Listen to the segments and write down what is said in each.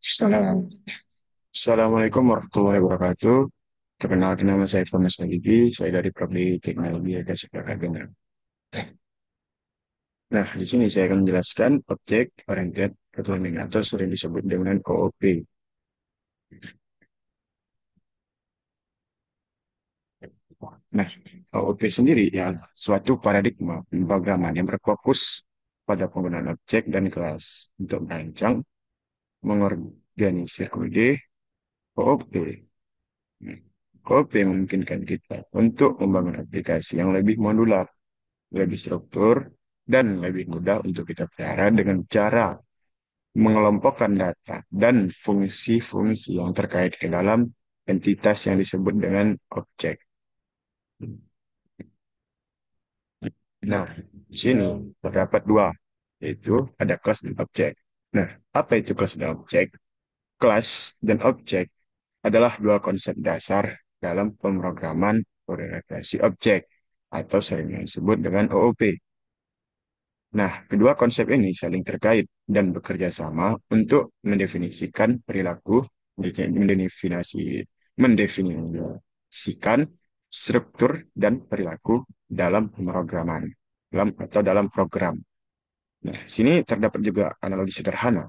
Salam. Assalamualaikum warahmatullahi wabarakatuh. Perkenalkan nama saya Thomas Nagigi, saya dari Prodi Teknologi Agasi Agenda. Nah, di sini saya akan menjelaskan Object Oriented Programming atau sering disebut dengan OOP. Nah, OOP sendiri ya suatu paradigma pemrograman yang berfokus pada penggunaan objek dan kelas untuk merancang, mengorganisir kode OOP. OOP memungkinkan kita untuk membangun aplikasi yang lebih modular, lebih struktur, dan lebih mudah untuk kita pelihara dengan cara mengelompokkan data dan fungsi-fungsi yang terkait ke dalam entitas yang disebut dengan objek. Nah, di sini terdapat dua, yaitu ada kelas dan objek. Nah, apa itu kelas dan objek? Kelas dan objek adalah dua konsep dasar dalam pemrograman orientasi objek atau sering disebut dengan OOP. Nah, kedua konsep ini saling terkait dan bekerja sama untuk mendefinisikan perilaku, mendefinisikan struktur dan perilaku dalam pemrograman, dalam program. Nah, sini terdapat juga analogi sederhana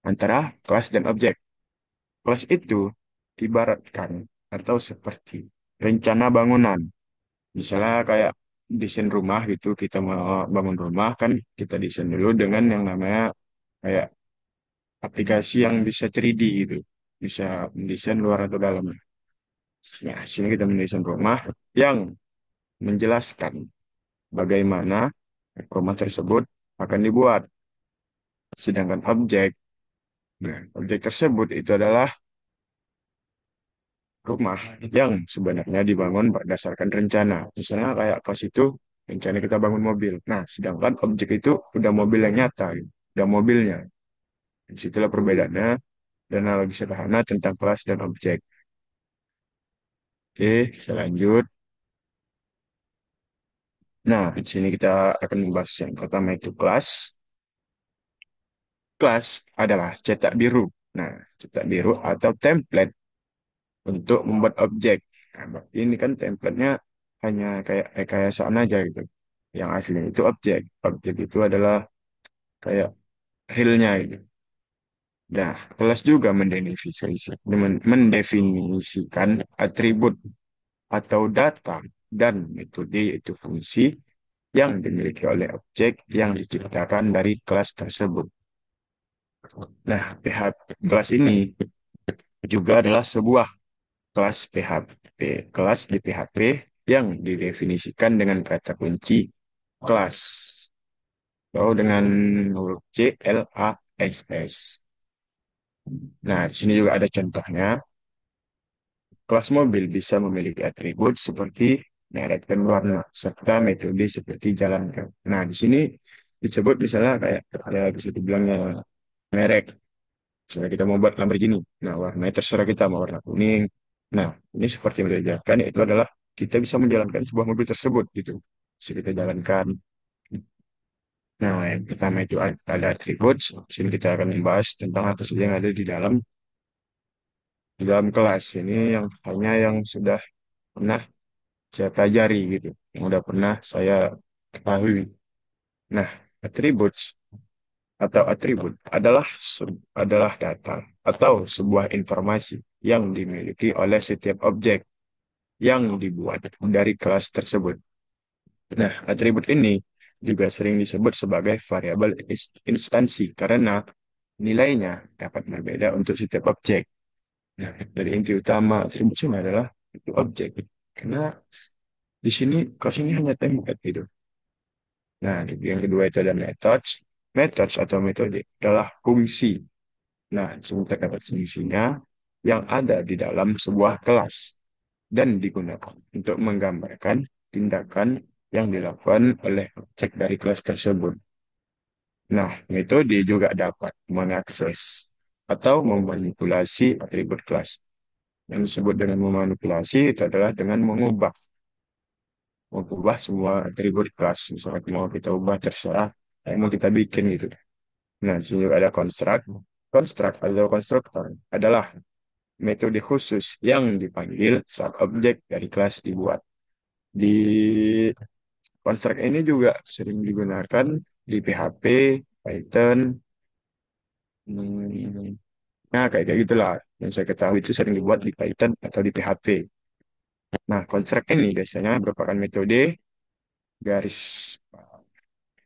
antara kelas dan objek. Kelas itu ibaratkan atau seperti rencana bangunan. Misalnya kayak desain rumah gitu, kita mau bangun rumah kan kita desain dulu dengan yang namanya kayak aplikasi yang bisa 3D gitu. Bisa mendesain luar atau dalam. Nah, sini kita mendesain rumah yang menjelaskan bagaimana rumah tersebut akan dibuat. Sedangkan objek, nah, objek tersebut itu adalah rumah yang sebenarnya dibangun berdasarkan rencana. Misalnya kayak pas itu rencana kita bangun mobil. Nah, sedangkan objek itu udah mobil yang nyata, gitu. Udah mobilnya. Disitulah perbedaannya dan analogi sederhana tentang kelas dan objek. Oke, kita lanjut. Nah, di sini kita akan membahas yang pertama itu kelas. Kelas adalah cetak biru. Nah, cetak biru atau template untuk membuat objek. Nah, berarti ini kan templatenya hanya kayak rekayasaan aja gitu. Yang aslinya itu objek. Objek itu adalah kayak realnya gitu. Nah, kelas juga mendefinisikan atribut atau data dan metode yaitu fungsi yang dimiliki oleh objek yang diciptakan dari kelas tersebut. Nah, kelas ini juga adalah sebuah kelas PHP, kelas di PHP yang didefinisikan dengan kata kunci kelas atau dengan huruf CLASS. Nah, di sini juga ada contohnya. Kelas mobil bisa memiliki atribut seperti merek dan warna, serta metode seperti jalankan. Nah, di sini disebut misalnya kayak ya bisa dibilangnya merek. Misalnya kita mau buat Lamborghini. Nah, warnanya terserah kita mau warna kuning. Nah, ini seperti yang dijelaskan, itu adalah kita bisa menjalankan sebuah mobil tersebut gitu. Bisa kita jalankan. Nah, yang pertama itu ada atribut. Sini kita akan membahas tentang apa saja yang ada di dalam kelas. Ini yang hanya yang sudah pernah saya pelajari gitu, yang udah pernah saya ketahui. Nah, atribut atau atribut adalah data atau sebuah informasi yang dimiliki oleh setiap objek yang dibuat dari kelas tersebut. Nah, atribut ini juga sering disebut sebagai variabel instansi karena nilainya dapat berbeda untuk setiap objek. Nah, dari inti utama atribut ini adalah itu objek. Karena di sini kelas ini hanya template gitu. Nah, yang kedua itu ada methods. Methods atau metode adalah fungsi. Nah, sebentar kata fungsinya yang ada di dalam sebuah kelas dan digunakan untuk menggambarkan tindakan yang dilakukan oleh objek dari kelas tersebut. Nah, metode juga dapat mengakses. atau memanipulasi atribut kelas. Yang disebut dengan memanipulasi itu adalah dengan mengubah semua atribut kelas. Misalnya mau kita ubah terserah, yang mau kita bikin gitu. Nah, di sini ada construct. Construct atau konstruktor adalah metode khusus yang dipanggil saat objek dari kelas dibuat. Di construct ini juga sering digunakan di PHP, Python, hmm, nah kayak gitulah. Yang saya ketahui itu sering dibuat di Python atau di PHP. Nah, construct ini biasanya merupakan metode garis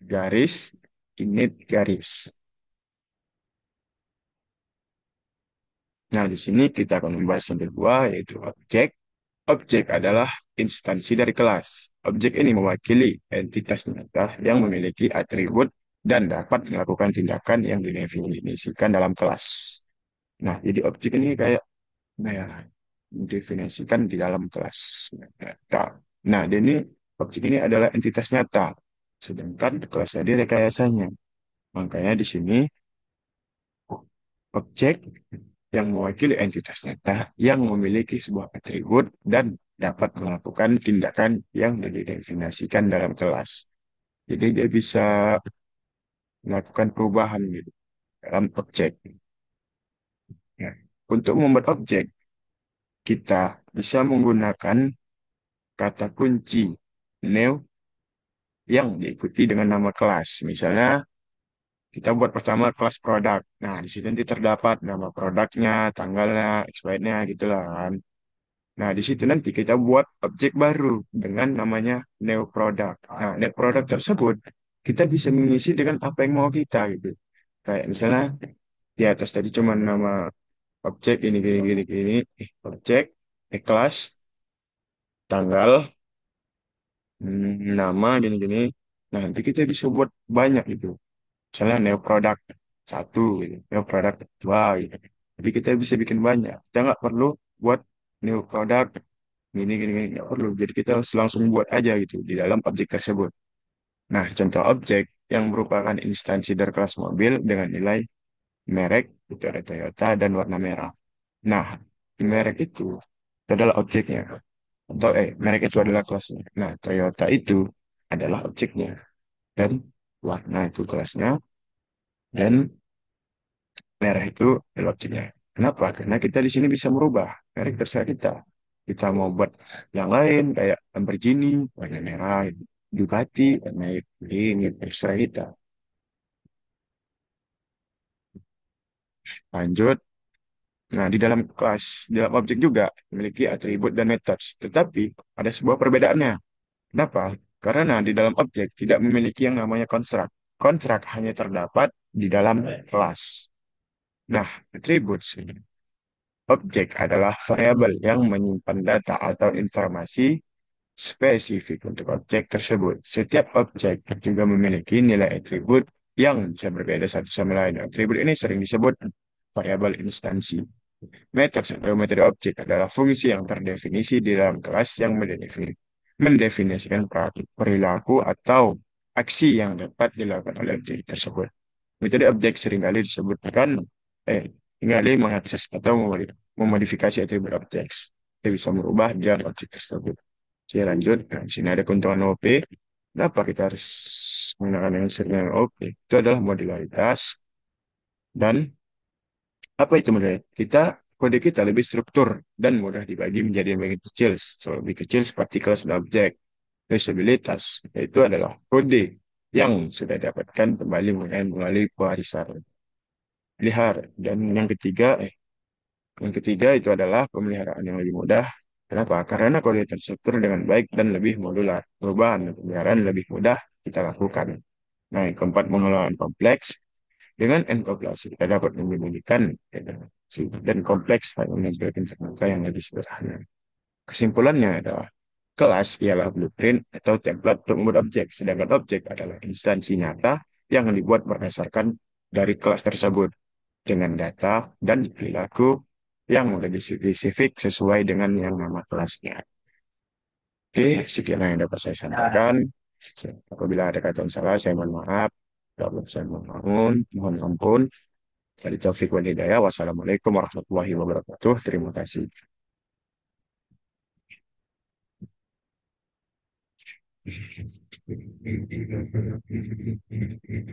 garis init garis. Nah, di sini kita akan membahas yang kedua, yaitu objek. Objek adalah instansi dari kelas. Objek ini mewakili entitas nyata yang memiliki atribut dan dapat melakukan tindakan yang didefinisikan dalam kelas. Nah, jadi objek ini kayak nah, ya, didefinisikan di dalam kelas nyata. Nah, dan ini objek ini adalah entitas nyata, sedangkan kelas tadi rekayasanya. Makanya di sini objek yang mewakili entitas nyata yang memiliki sebuah atribut dan dapat melakukan tindakan yang didefinisikan dalam kelas. Jadi dia bisa melakukan perubahan gitu dalam objek. Ya. Untuk membuat objek, kita bisa menggunakan kata kunci new yang diikuti dengan nama kelas. Misalnya kita buat pertama kelas produk. Nah, di sini nanti terdapat nama produknya, tanggalnya, expirednya gitu lah kan. Nah, di situ nanti kita buat objek baru dengan namanya new product. Nah, new product tersebut kita bisa mengisi dengan apa yang mau kita gitu. Kayak misalnya di atas tadi cuma nama objek ini gini gini gini, objek, kelas, tanggal, nama gini gini. Nah, nanti kita bisa buat banyak gitu. Misalnya new product satu, gitu. New product dua, gitu. Jadi kita bisa bikin banyak. Kita nggak perlu buat new product gini nggak perlu. Jadi kita harus langsung buat aja gitu di dalam objek tersebut. Nah, contoh objek yang merupakan instansi dari kelas mobil dengan nilai merek itu ada Toyota dan warna merah. Nah, merek itu adalah objeknya. Atau merek itu adalah kelasnya. Nah, Toyota itu adalah objeknya dan warna itu kelasnya dan merah itu adalah objeknya. Kenapa? Karena kita di sini bisa merubah merek terserah kita. Kita mau buat yang lain kayak Lamborghini warna merah, Ducati warna ini terserah kita. Lanjut. Nah, di dalam kelas, di dalam objek juga memiliki atribut dan metode. Tetapi ada sebuah perbedaannya. Kenapa? Karena di dalam objek tidak memiliki yang namanya konstruk. Konstruk hanya terdapat di dalam kelas. Nah, atribut objek adalah variabel yang menyimpan data atau informasi spesifik untuk objek tersebut. Setiap objek juga memiliki nilai atribut yang bisa berbeda satu sama lain. Atribut ini sering disebut variabel instansi. Metode atau metode objek adalah fungsi yang terdefinisi di dalam kelas yang mendefinisikan perilaku atau aksi yang dapat dilakukan oleh objek tersebut. Metode objek seringkali disebutkan, seringkali mengakses atau memodifikasi atribut objek. Kita bisa merubah di dalam objek tersebut. Oke, lanjut. Nah, di sini ada keuntungan OP. Kenapa kita harus menggunakan yang sering OP? Itu adalah modularitas dan apa itu modularitas? Kode kita lebih struktur dan mudah dibagi menjadi lebih kecil. Lebih kecil seperti kelas dan objek. Fleksibilitas, yaitu adalah kode yang sudah dapatkan kembali melalui pewarisan liar. Dan yang ketiga itu adalah pemeliharaan yang lebih mudah. Kenapa? Karena kode terstruktur dengan baik dan lebih modular. Perubahan dan pemeliharaan lebih mudah kita lakukan. Nah, yang keempat, pengelolaan kompleks. Dengan enkoplasi, kita dapat menyembunyikan dan kompleks hanya menampilkan angka yang lebih sederhana. Kesimpulannya adalah kelas ialah blueprint atau template untuk membuat objek, sedangkan objek adalah instansi nyata yang dibuat berdasarkan dari kelas tersebut dengan data dan perilaku yang lebih spesifik sesuai dengan yang nama kelasnya. Oke, sekian yang dapat saya sampaikan. Apabila ada kata salah, saya mohon maaf. Kalau saya mohon ampun. Dari Taufik wal Hidayah. Wassalamualaikum warahmatullahi wabarakatuh. Terima kasih.